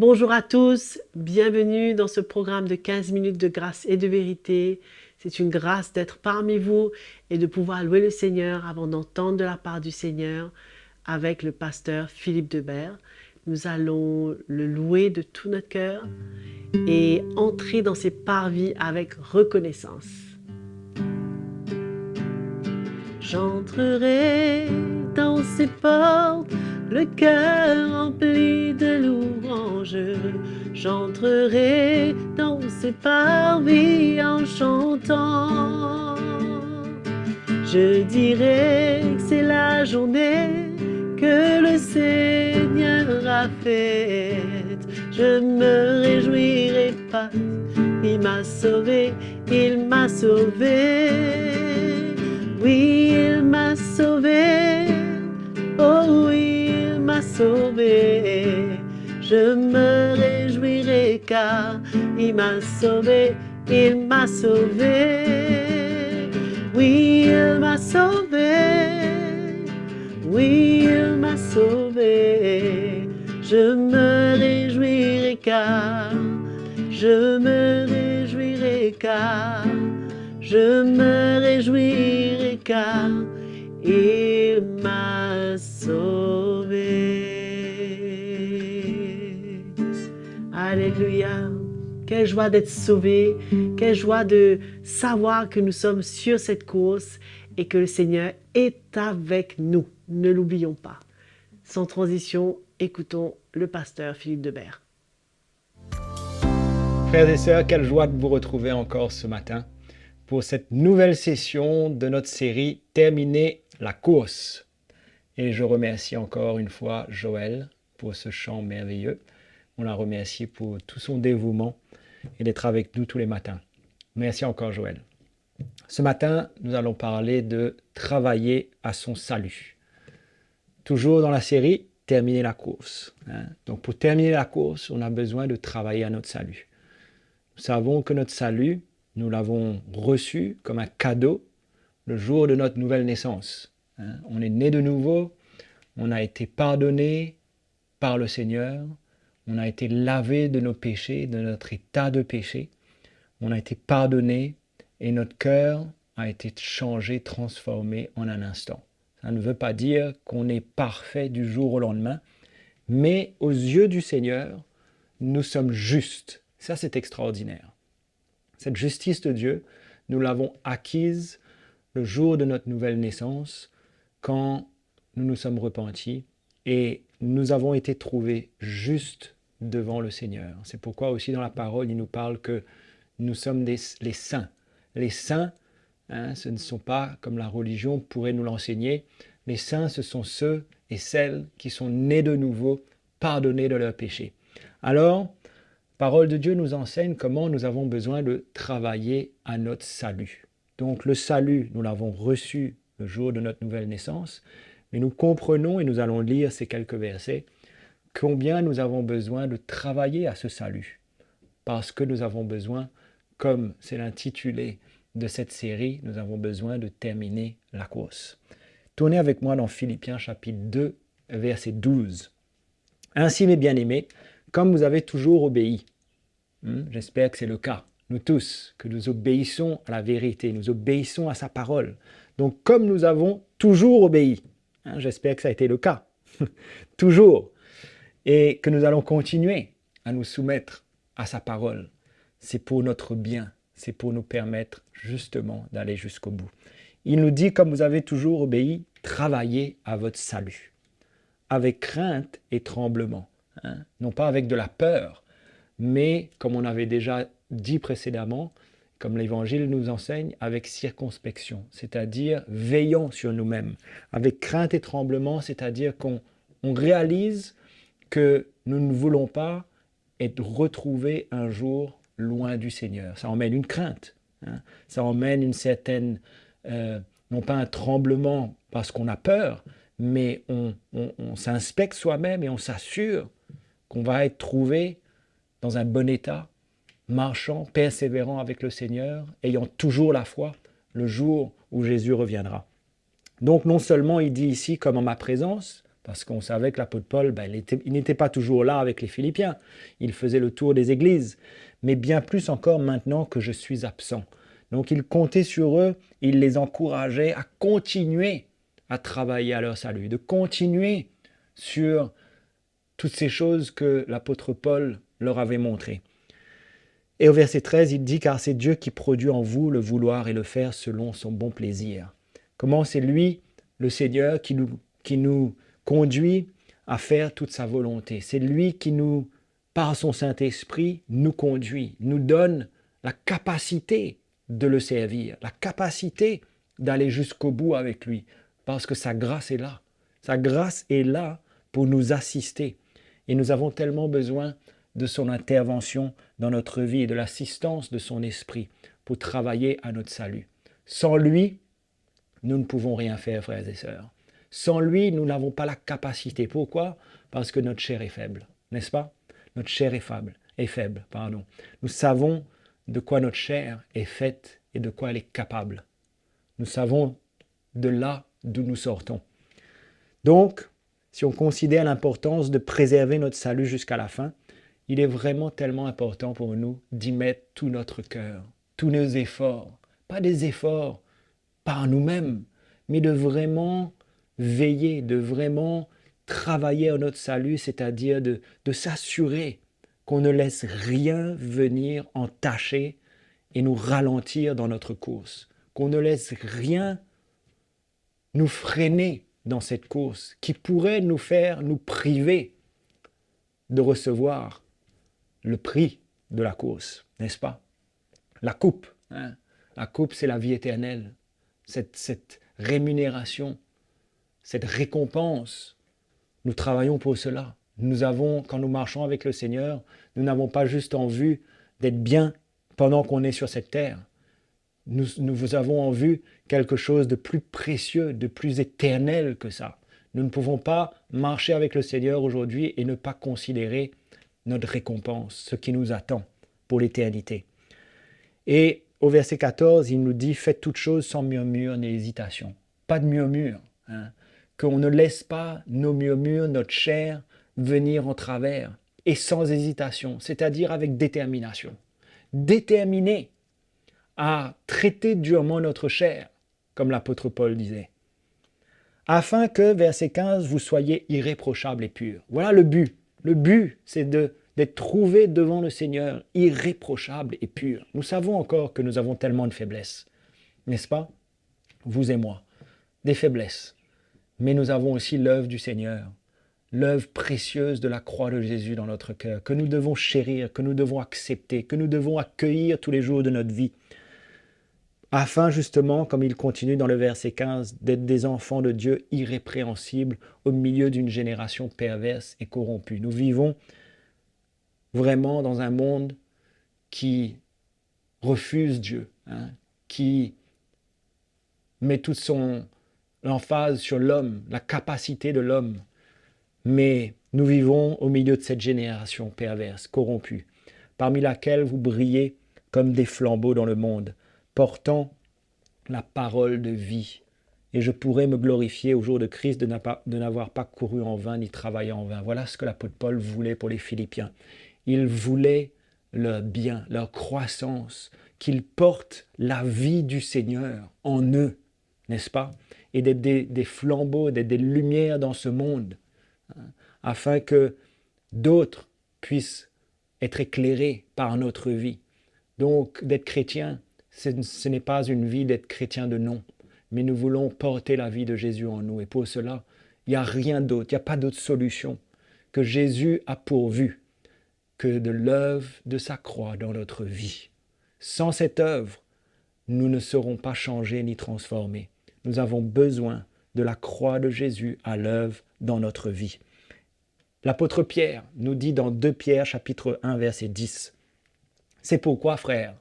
Bonjour à tous, bienvenue dans ce programme de 15 minutes de grâce et de vérité. C'est une grâce d'être parmi vous et de pouvoir louer le Seigneur avant d'entendre de la part du Seigneur avec le pasteur Philippe Debert. Nous allons le louer de tout notre cœur et entrer dans ses parvis avec reconnaissance. J'entrerai dans ses portes, le cœur rempli de louanges. J'entrerai dans ses parvis en chantant. Je dirai que c'est la journée que le Seigneur a faite. Je me réjouirai pas, il m'a sauvé, il m'a sauvé. Oui, il m'a sauvé, oh oui, il m'a sauvé. Je me réjouirai car il m'a sauvé, il m'a sauvé. Oui, il m'a sauvé, oui, il m'a sauvé. Je me réjouirai car, je me réjouirai car, je me réjouirai car il m'a sauvé. Alléluia. Quelle joie d'être sauvé, quelle joie de savoir que nous sommes sur cette course et que le Seigneur est avec nous. Ne l'oublions pas. Sans transition, écoutons le pasteur Philippe Debert. Frères et sœurs, quelle joie de vous retrouver encore ce matin pour cette nouvelle session de notre série « Terminer la course ». Et je remercie encore une fois Joël pour ce chant merveilleux. On l'a remercié pour tout son dévouement et d'être avec nous tous les matins. Merci encore Joël. Ce matin, nous allons parler de travailler à son salut. Toujours dans la série « Terminer la course ». Donc pour terminer la course, on a besoin de travailler à notre salut. Nous savons que notre salut, nous l'avons reçu comme un cadeau le jour de notre nouvelle naissance. On est né de nouveau, on a été pardonné par le Seigneur, on a été lavé de nos péchés, de notre état de péché, on a été pardonné et notre cœur a été changé, transformé en un instant. Ça ne veut pas dire qu'on est parfait du jour au lendemain, mais aux yeux du Seigneur, nous sommes justes. Ça, c'est extraordinaire. Cette justice de Dieu, nous l'avons acquise le jour de notre nouvelle naissance, quand nous nous sommes repentis et nous avons été trouvés justes devant le Seigneur. C'est pourquoi aussi dans la parole, il nous parle que nous sommes les saints. Les saints, ce ne sont pas comme la religion pourrait nous l'enseigner. Les saints, ce sont ceux et celles qui sont nés de nouveau, pardonnés de leurs péchés. Alors, la parole de Dieu nous enseigne comment nous avons besoin de travailler à notre salut. Donc le salut, nous l'avons reçu le jour de notre nouvelle naissance, mais nous comprenons, et nous allons lire ces quelques versets, combien nous avons besoin de travailler à ce salut. Parce que nous avons besoin, comme c'est l'intitulé de cette série, nous avons besoin de terminer la course. Tournez avec moi dans Philippiens chapitre 2, verset 12. « Ainsi, mes bien-aimés, comme vous avez toujours obéi, j'espère que c'est le cas, nous tous, que nous obéissons à la vérité, nous obéissons à sa parole. Donc, comme nous avons toujours obéi, j'espère que ça a été le cas, toujours, et que nous allons continuer à nous soumettre à sa parole. C'est pour notre bien, c'est pour nous permettre justement d'aller jusqu'au bout. Il nous dit, comme vous avez toujours obéi, travaillez à votre salut, avec crainte et tremblement, non pas avec de la peur, mais comme on avait déjà dit précédemment, comme l'Évangile nous enseigne, avec circonspection, c'est-à-dire veillant sur nous-mêmes, avec crainte et tremblement, c'est-à-dire qu'on réalise que nous ne voulons pas être retrouvés un jour loin du Seigneur. Ça emmène une crainte, ça emmène une certaine, non pas un tremblement parce qu'on a peur, mais on s'inspecte soi-même et on s'assure qu'on va être trouvé dans un bon état, marchant, persévérant avec le Seigneur, ayant toujours la foi le jour où Jésus reviendra. Donc non seulement il dit ici, comme en ma présence, Parce qu'on savait que l'apôtre Paul, il n'était pas toujours là avec les Philippiens. Il faisait le tour des églises. Mais bien plus encore maintenant que je suis absent. Donc il comptait sur eux, il les encourageait à continuer à travailler à leur salut, de continuer sur toutes ces choses que l'apôtre Paul leur avait montrées. Et au verset 13, il dit « Car c'est Dieu qui produit en vous le vouloir et le faire selon son bon plaisir. » Comment c'est lui, le Seigneur, qui nous conduit à faire toute sa volonté. C'est lui qui nous, par son Saint-Esprit, nous conduit, nous donne la capacité de le servir, la capacité d'aller jusqu'au bout avec lui, parce que sa grâce est là. Sa grâce est là pour nous assister. Et nous avons tellement besoin de son intervention dans notre vie et de l'assistance de son esprit pour travailler à notre salut. Sans lui, nous ne pouvons rien faire, frères et sœurs. Sans lui, nous n'avons pas la capacité. Pourquoi? Parce que notre chair est faible, n'est-ce pas? Notre chair est faible. Nous savons de quoi notre chair est faite et de quoi elle est capable. Nous savons de là d'où nous sortons. Donc, si on considère l'importance de préserver notre salut jusqu'à la fin, il est vraiment tellement important pour nous d'y mettre tout notre cœur, tous nos efforts. Pas des efforts par nous-mêmes, mais de vraiment veiller, de vraiment travailler à notre salut, c'est-à-dire de s'assurer qu'on ne laisse rien venir entacher et nous ralentir dans notre course, qu'on ne laisse rien nous freiner dans cette course qui pourrait nous faire nous priver de recevoir le prix de la course, n'est-ce pas? La coupe, la coupe, c'est la vie éternelle. Cette rémunération, cette récompense, nous travaillons pour cela. Quand nous marchons avec le Seigneur, nous n'avons pas juste en vue d'être bien pendant qu'on est sur cette terre. Nous avons en vue quelque chose de plus précieux, de plus éternel que ça. Nous ne pouvons pas marcher avec le Seigneur aujourd'hui et ne pas considérer notre récompense, ce qui nous attend pour l'éternité. Et au verset 14, il nous dit « Faites toutes choses sans murmure ni hésitation ». Pas de murmure. Qu'on ne laisse pas nos murmures, notre chair, venir en travers. Et sans hésitation, c'est-à-dire avec détermination. Déterminé à traiter durement notre chair, comme l'apôtre Paul disait. Afin que, verset 15, vous soyez irréprochables et purs. Voilà le but. Le but, c'est d'être trouvé devant le Seigneur, irréprochable et pur. Nous savons encore que nous avons tellement de faiblesses, n'est-ce pas? Vous et moi, des faiblesses. Mais nous avons aussi l'œuvre du Seigneur, l'œuvre précieuse de la croix de Jésus dans notre cœur, que nous devons chérir, que nous devons accepter, que nous devons accueillir tous les jours de notre vie, afin justement, comme il continue dans le verset 15, d'être des enfants de Dieu irrépréhensibles au milieu d'une génération perverse et corrompue. Nous vivons vraiment dans un monde qui refuse Dieu, qui met toute l'emphase sur l'homme, la capacité de l'homme. Mais nous vivons au milieu de cette génération perverse, corrompue, parmi laquelle vous brillez comme des flambeaux dans le monde, portant la parole de vie. Et je pourrais me glorifier au jour de Christ de n'avoir pas couru en vain ni travaillé en vain. Voilà ce que l'apôtre Paul voulait pour les Philippiens. Il voulait leur bien, leur croissance, qu'ils portent la vie du Seigneur en eux, n'est-ce pas? Et d'être des flambeaux, d'être des lumières dans ce monde, afin que d'autres puissent être éclairés par notre vie. Donc, d'être chrétien, ce n'est pas une vie d'être chrétien de nom, mais nous voulons porter la vie de Jésus en nous. Et pour cela, il n'y a rien d'autre, il n'y a pas d'autre solution que Jésus a pourvu que de l'œuvre de sa croix dans notre vie. Sans cette œuvre, nous ne serons pas changés ni transformés. Nous avons besoin de la croix de Jésus à l'œuvre dans notre vie. L'apôtre Pierre nous dit dans 2 Pierre chapitre 1 verset 10, « C'est pourquoi, frères,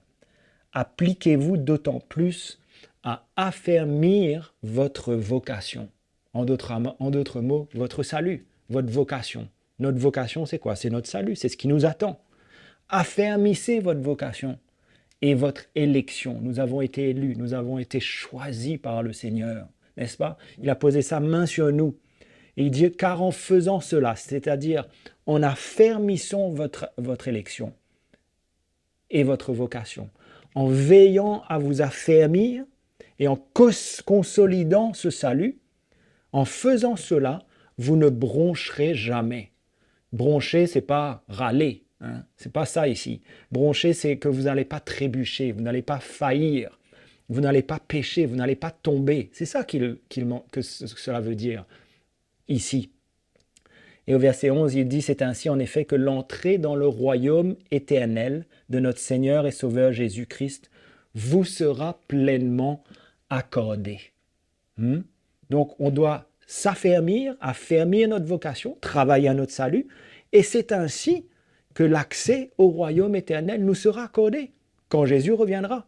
appliquez-vous d'autant plus à affermir votre vocation. » En d'autres mots, votre salut, votre vocation. Notre vocation, c'est quoi? C'est notre salut, c'est ce qui nous attend. Affermissez votre vocation et votre élection. Nous avons été élus, nous avons été choisis par le Seigneur, n'est-ce pas? Il a posé sa main sur nous Et il dit, car en faisant cela, c'est-à-dire en affermissant votre élection et votre vocation, en veillant à vous affermir et en consolidant ce salut, en faisant cela, vous ne broncherez jamais. Broncher, c'est pas râler, hein? C'est pas ça ici. Broncher, c'est que vous n'allez pas trébucher, vous n'allez pas faillir, vous n'allez pas pécher, vous n'allez pas tomber. C'est ça que cela veut dire ici. Et au verset 11, il dit, c'est ainsi en effet que l'entrée dans le royaume éternel de notre Seigneur et Sauveur Jésus-Christ vous sera pleinement accordée. Donc, on doit s'affermir, affermir notre vocation, travailler à notre salut, et c'est ainsi que l'accès au royaume éternel nous sera accordé quand Jésus reviendra.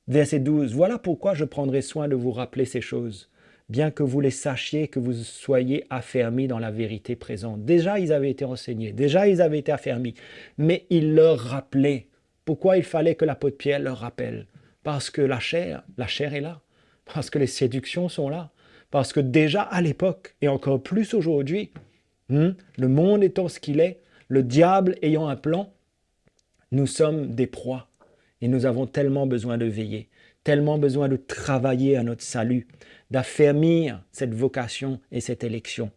Verset 12, voilà pourquoi je prendrai soin de vous rappeler ces choses, bien que vous les sachiez, que vous soyez affermis dans la vérité présente. Déjà, ils avaient été enseignés, déjà, ils avaient été affermis, mais il leur rappelait. Pourquoi il fallait que l'apôtre Pierre leur rappelle? Parce que la chair est là, parce que les séductions sont là, parce que déjà à l'époque, et encore plus aujourd'hui, le monde étant ce qu'il est, le diable ayant un plan, nous sommes des proies. Et nous avons tellement besoin de veiller, tellement besoin de travailler à notre salut, d'affermir cette vocation et cette élection.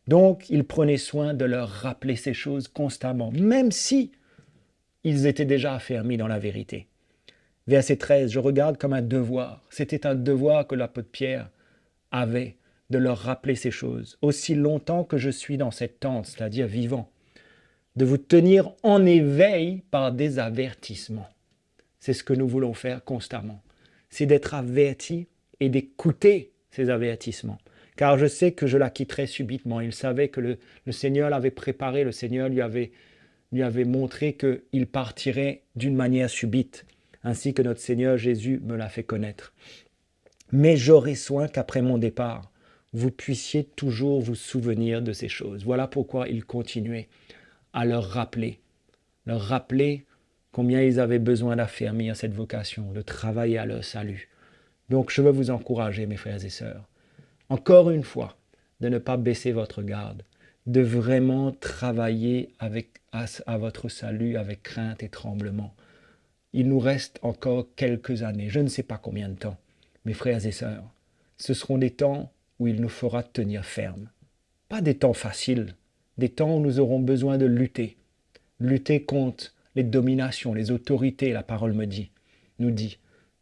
Donc, il prenait soin de leur rappeler ces choses constamment, même si ils étaient déjà affermis dans la vérité. Verset 13, je regarde comme un devoir. C'était un devoir que l'apôtre Pierre avait de leur rappeler ces choses, aussi longtemps que je suis dans cette tente, c'est-à-dire vivant, de vous tenir en éveil par des avertissements. C'est ce que nous voulons faire constamment. C'est d'être avertis et d'écouter ces avertissements. Car je sais que je la quitterai subitement. Il savait que le Seigneur l'avait préparé, le Seigneur lui avait montré qu'il partirait d'une manière subite, ainsi que notre Seigneur Jésus me l'a fait connaître. Mais j'aurai soin qu'après mon départ, vous puissiez toujours vous souvenir de ces choses. Voilà pourquoi il continuait à leur rappeler combien ils avaient besoin d'affermir cette vocation, de travailler à leur salut. Donc je veux vous encourager, mes frères et sœurs, encore une fois, de ne pas baisser votre garde, de vraiment travailler à votre salut avec crainte et tremblement. Il nous reste encore quelques années, je ne sais pas combien de temps, mes frères et sœurs. Ce seront des temps où il nous fera tenir ferme. Pas des temps faciles, des temps où nous aurons besoin de lutter contre les dominations, les autorités, la parole nous dit,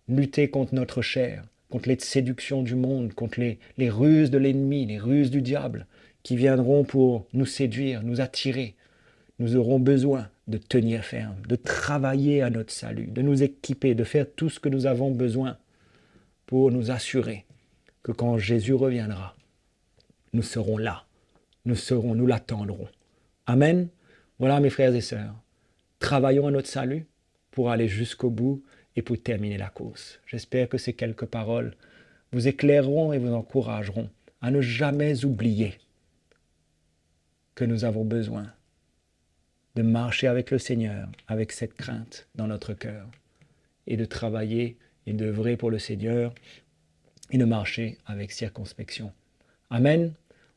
lutter contre notre chair, contre les séductions du monde, contre les ruses de l'ennemi, les ruses du diable, qui viendront pour nous séduire, nous attirer. Nous aurons besoin de tenir ferme, de travailler à notre salut, de nous équiper, de faire tout ce que nous avons besoin pour nous assurer que quand Jésus reviendra, nous serons là, nous l'attendrons. Amen. Voilà mes frères et sœurs. Travaillons à notre salut pour aller jusqu'au bout et pour terminer la course. J'espère que ces quelques paroles vous éclaireront et vous encourageront à ne jamais oublier que nous avons besoin de marcher avec le Seigneur, avec cette crainte dans notre cœur, et de travailler et d'œuvrer pour le Seigneur et de marcher avec circonspection. Amen.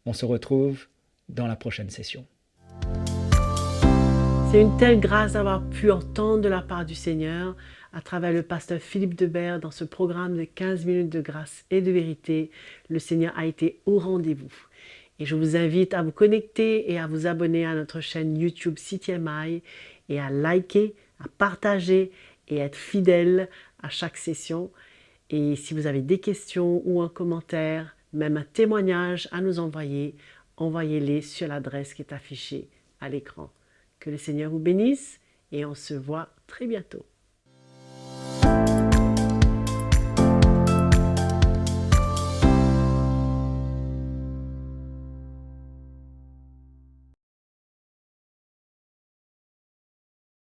On se retrouve dans la prochaine session. C'est une telle grâce d'avoir pu entendre de la part du Seigneur à travers le pasteur Philippe Debert dans ce programme de 15 minutes de grâce et de vérité. Le Seigneur a été au rendez-vous. Et je vous invite à vous connecter et à vous abonner à notre chaîne YouTube CTMI et à liker, à partager et être fidèle à chaque session. Et si vous avez des questions ou un commentaire, même un témoignage à nous envoyer, envoyez-les sur l'adresse qui est affichée à l'écran. Que le Seigneur vous bénisse et on se voit très bientôt.